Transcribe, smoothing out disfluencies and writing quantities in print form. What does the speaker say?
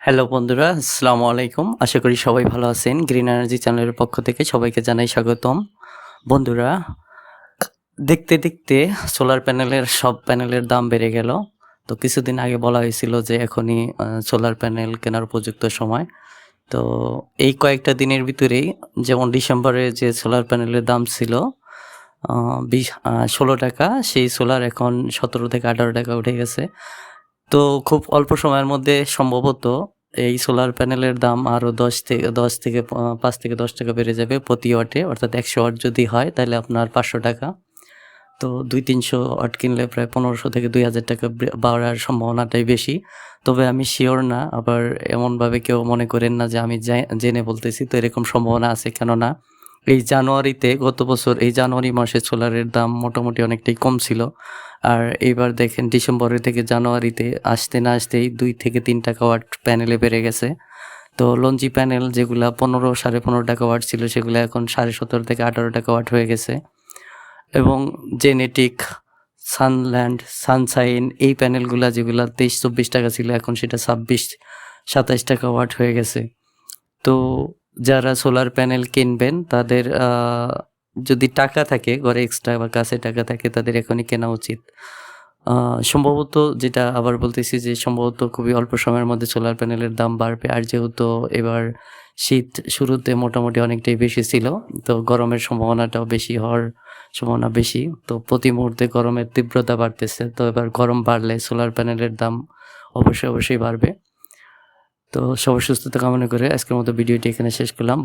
Hello বন্ধুরা, আসসালামু আলাইকুম। আশা করি সবাই ভালো আছেন। গ্রিন এনার্জি চ্যানেলের পক্ষ থেকে সবাইকে জানাই স্বাগতম। বন্ধুরা, দেখতে দেখতে সোলার প্যানেলের সব প্যানেলের দাম বেড়ে গেল। তো কিছুদিন আগে বলা হয়েছিল যে এখনই সোলার প্যানেল কেনার উপযুক্ত সময়। তো এই কয়েকটা দিনের ভিতরেই যেমন ডিসেম্বরে যে সোলার প্যানেলের দাম ছিল 16 টাকা, সেই সোলার এখন 17 থেকে 18 টাকা উঠে গেছে। তো খুব অল্প সময়ের মধ্যে সম্ভবত এই সোলার প্যানেলের দাম আরও 10 থেকে 5 থেকে 10 টাকা বেড়ে যাবে প্রতি ওয়াটে। অর্থাৎ 100 ওয়াট যদি হয় তাহলে আপনার 500 টাকা। তো 200-300 ওয়াট কিনলে প্রায় 1500 থেকে 2000 টাকা বাড়ার সম্ভাবনাটাই বেশি। তবে আমি শিওর না, আবার এমনভাবে কেউ মনে করেন না যে আমি জেনে বলতেছি। তো এরকম সম্ভাবনা আছে, কেননা গত বছর এই জানুয়ারি মাসে সোলারের দাম মোটামুটি অনেকটাই কম ছিল। আর এইবার দেখেন ডিসেম্বরের থেকে জানুয়ারিতে আসতে না আসতেই 2 থেকে 3 টাকা ওয়াট প্যানেলে বেড়ে গেছে। তো লঞ্চি প্যানেল যেগুলা 15-15.5 টাকা ওয়াট ছিল, সেগুলো এখন 17.5 থেকে 18 টাকা ওয়াট হয়ে গেছে। এবং জেনেটিক, সানল্যান্ড, সানশাইন এই প্যানেলগুলা যেগুলা 23-24 টাকা ছিল, এখন সেটা 26-27 টাকা ওয়াট হয়ে গেছে। তো যারা সোলার প্যানেল কিনবেন তাদের যদি টাকা থাকে ঘরে এক্সট্রা বা কাছে টাকা থাকে, তাদের এখনই কেনা উচিত। সম্ভবত, যেটা আবার বলতেছি যে সম্ভবত খুবই অল্প সময়ের মধ্যে সোলার প্যানেলের দাম বাড়বে। আর যেহেতু এবার শীত শুরুতে মোটামুটি অনেকটাই বেশি ছিল, তো গরমের সম্ভাবনাটাও বেশি হওয়ার সম্ভাবনা বেশি। তো প্রতি মুহূর্তে গরমের তীব্রতা বাড়তেছে। তো এবার গরম বাড়লে সোলার প্যানেলের দাম অবশ্যই বাড়বে। তো সবার সুস্থতা কামনা করে আজকের মতো ভিডিওটি এখানে শেষ করলাম।